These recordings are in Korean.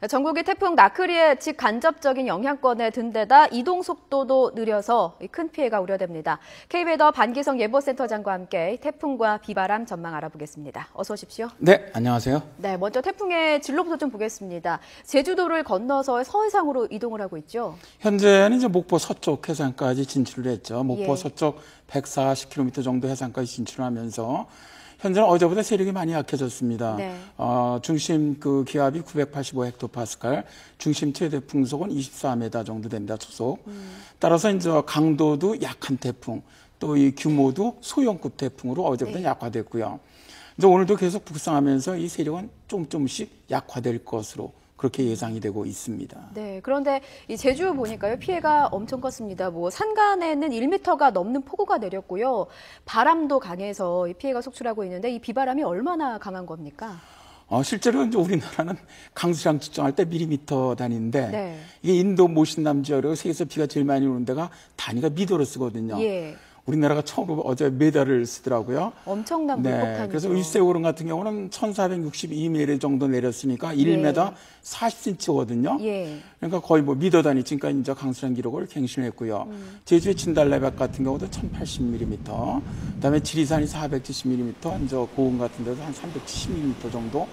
전국이 태풍 나크리의 직간접적인 영향권에 든 데다 이동 속도도 느려서 큰 피해가 우려됩니다. KB웨더 반기성 예보센터장과 함께 태풍과 비바람 전망 알아보겠습니다. 어서 오십시오. 네, 안녕하세요. 네, 먼저 태풍의 진로부터 좀 보겠습니다. 제주도를 건너서 서해상으로 이동을 하고 있죠. 현재는 이제 목포 서쪽 해상까지 진출을 했죠. 목포 예. 서쪽 140km 정도 해상까지 진출하면서 현재는 어제보다 세력이 많이 약해졌습니다. 네. 중심 기압이 985헥토파스칼, 중심 최대 풍속은 24m 정도 됩니다. 초속. 따라서 이제 강도도 약한 태풍, 또 이 규모도 소형급 태풍으로 어제보다 네. 약화됐고요. 이제 오늘도 계속 북상하면서 이 세력은 조금씩 약화될 것으로 그렇게 예상이 되고 있습니다. 네, 그런데 이 제주 보니까요, 피해가 엄청 컸습니다. 산간에는 1m가 넘는 폭우가 내렸고요. 바람도 강해서 이 피해가 속출하고 있는데 이 비바람이 얼마나 강한 겁니까? 실제로 이제 우리나라는 강수량 측정할 때 밀리미터 단위인데 네. 이게 인도 모신남 지역으로 세계에서 비가 제일 많이 오는 데가 단위가 미터로 쓰거든요. 예. 우리나라가 처음으로 어제 메달을 쓰더라고요. 엄청난 네, 물폭탄이죠. 그래서 일세오름 같은 경우는 1462mm 정도 내렸으니까 1m 40cm거든요. 예. 그러니까 거의 미터 단위 지금까지 이제 강수량 기록을 갱신했고요. 제주의 진달래밭 같은 경우도 1080mm, 그다음에 지리산이 470mm, 이제 고흥 같은 데도 한 370mm 정도.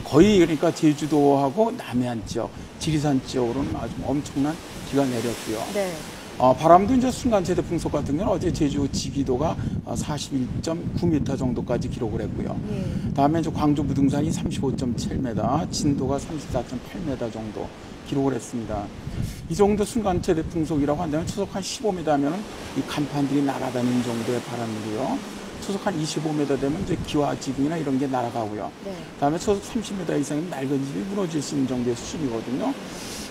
거의 그러니까 제주도하고 남해안 지역, 지리산 지역으로는 아주 엄청난 비가 내렸고요. 네. 바람도 이제 순간 최대 풍속 같은 경우는 어제 제주 지기도가 41.9m 정도까지 기록을 했고요. 예. 다음에 이제 광주 무등산이 35.7m, 진도가 34.8m 정도 기록을 했습니다. 이 정도 순간 최대 풍속이라고 한다면 초속 한 15m 하면은 이 간판들이 날아다니는 정도의 바람이고요. 초속 한 25m 되면 이제 기와 지붕이나 이런 게 날아가고요. 네. 다음에 초속 30m 이상이면 낡은 집이 무너질 수 있는 정도의 수준이거든요.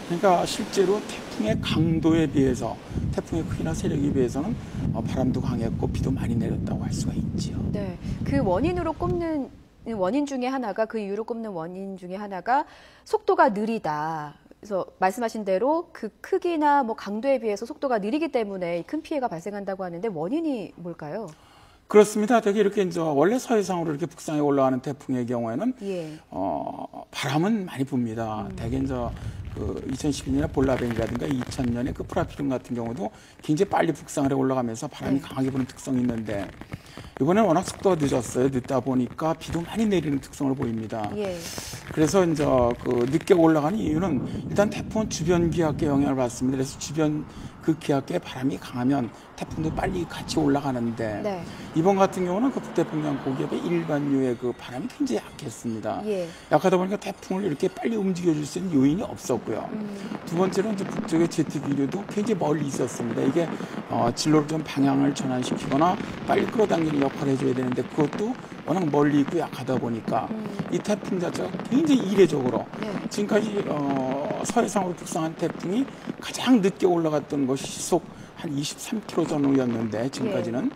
그러니까 실제로 태풍의 강도에 비해서, 태풍의 크기나 세력에 비해서는 바람도 강했고 비도 많이 내렸다고 할 수가 있지요. 네. 그 원인으로 꼽는 원인 중에 하나가, 그 이유로 꼽는 원인 중에 하나가 속도가 느리다. 그래서 말씀하신 대로 그 크기나 강도에 비해서 속도가 느리기 때문에 큰 피해가 발생한다고 하는데 원인이 뭘까요? 그렇습니다. 되게 이렇게 이제 원래 서해상으로 이렇게 북상에 올라가는 태풍의 경우에는 예. 바람은 많이 붑니다. 대개 이제 2012년에 볼라벤이라든가 2000년에 프라피룸 같은 경우도 굉장히 빨리 북상을 해 올라가면서 바람이 강하게 부는 특성이 있는데 이번에는 워낙 속도가 늦었어요. 늦다 보니까 비도 많이 내리는 특성을 보입니다. 예. 그래서 이제 늦게 올라가는 이유는 일단 태풍은 주변 기압계 영향을 받습니다. 그래서 주변 그 기압계 바람이 강하면 태풍도 빨리 같이 올라가는데 네. 이번 같은 경우는 북태평양 고기압의 일반류의 바람이 굉장히 약했습니다. 예. 약하다 보니까 태풍을 이렇게 빨리 움직여줄 수 있는 요인이 없었고요. 두 번째로는 이제 북쪽의 제트 기류도 굉장히 멀리 있었습니다. 이게 진로를 좀 방향을 전환시키거나 빨리 끌어당기는 역할을 해줘야 되는데 그것도 워낙 멀리 있고 약하다 보니까 이 태풍 자체가 굉장히 이례적으로 지금까지 서해상으로 북상한 태풍이 가장 늦게 올라갔던 것이 시속 한 23km 전후였는데 지금까지는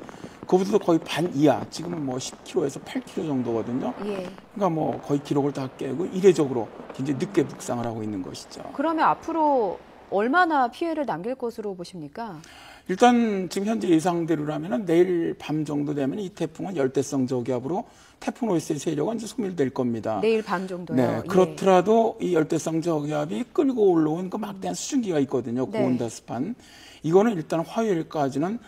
그보다도 거의 반 이하, 지금은 10km에서 8km 정도거든요. 예. 그러니까 거의 기록을 다 깨고 이례적으로 굉장히 늦게 북상을 하고 있는 것이죠. 그러면 앞으로 얼마나 피해를 남길 것으로 보십니까? 일단 지금 현재 예상대로라면 내일 밤 정도 되면 이 태풍은 열대성 저기압으로 태풍 로이스의 세력은 이제 소멸될 겁니다. 내일 밤 정도요? 네, 그렇더라도 이 열대성 저기압이 끌고 올라온 그 막대한 수증기가 있거든요. 고온다습한. 이거는 일단 화요일까지는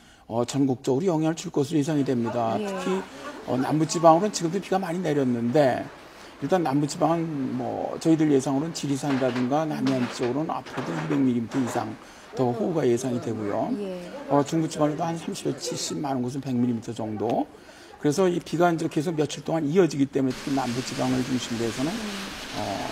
전국적으로 영향을 줄 것으로 예상이 됩니다. 특히 남부지방으로는 지금도 비가 많이 내렸는데 일단 남부지방은 저희들 예상으로는 지리산이라든가 남해안 쪽으로는 앞으로도 200mm 이상 더 호우가 예상이 되고요. 중부지방에도 한 30에서 70, 많은 곳은 100mm 정도. 그래서 이 비가 이제 계속 며칠 동안 이어지기 때문에 특히 남부지방을 중심으로 해서는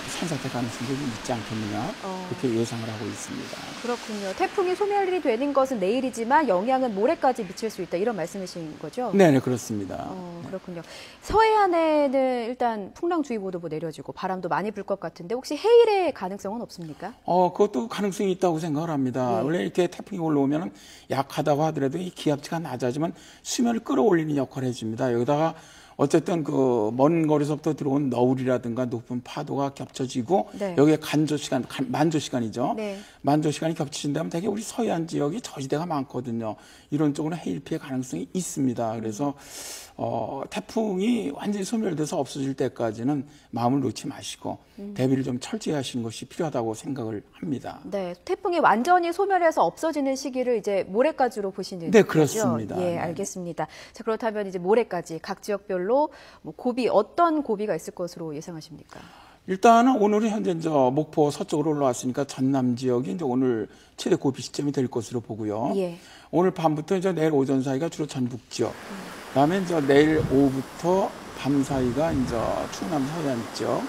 산사태 가능성이 좀 있지 않겠느냐 그렇게 예상을 하고 있습니다. 그렇군요. 태풍이 소멸이 되는 것은 내일이지만 영향은 모레까지 미칠 수 있다, 이런 말씀이신 거죠? 네, 그렇습니다. 그렇군요. 서해안에는 일단 풍랑주의보도 내려지고 바람도 많이 불 것 같은데 혹시 해일의 가능성은 없습니까? 그것도 가능성이 있다고 생각을 합니다. 원래 이렇게 태풍이 올라오면 약하다고 하더라도 이 기압치가 낮아지면 수면을 끌어올리는 역할을 해줍니다. 여기다가 어쨌든 먼 거리서부터 들어온 너울이라든가 높은 파도가 겹쳐지고 여기에 만조 시간이죠. 만조 시간이 겹치신다면 되게 우리 서해안 지역이 저지대가 많거든요. 이런 쪽으로 해일 피해 가능성이 있습니다. 그래서 태풍이 완전히 소멸돼서 없어질 때까지는 마음을 놓지 마시고 대비를 좀 철저히 하시는 것이 필요하다고 생각을 합니다. 네, 태풍이 완전히 소멸해서 없어지는 시기를 이제 모레까지로 보시는 네, 거죠? 그렇습니다. 예, 네. 알겠습니다. 자, 그렇다면 이제 모레까지 각 지역별로 뭐 고비 어떤 고비가 있을 것으로 예상하십니까? 일단은 오늘은 현재 이제 목포 서쪽으로 올라왔으니까 전남 지역이 이제 오늘 최대 고비 시점이 될 것으로 보고요. 예. 오늘 밤부터 이제 내일 오전 사이가 주로 전북 지역. 그다음에 이제 내일 오후부터 밤 사이가 이제 충남 서해안 지역.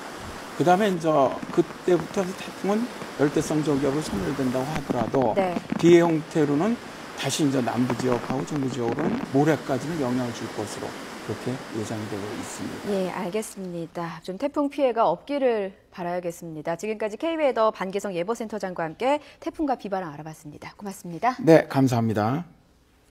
그다음에 이제 그때부터 태풍은 열대성 저기압으로 소멸된다고 하더라도 네. 비의 형태로는 다시 이제 남부 지역하고 중부 지역으로는 모레까지는 영향을 줄 것으로 그렇게 예상이 되고 있습니다. 예, 알겠습니다. 좀 태풍 피해가 없기를 바라야겠습니다. 지금까지 K웨더 반기성 예보센터장과 함께 태풍과 비바람 알아봤습니다. 고맙습니다. 네, 감사합니다.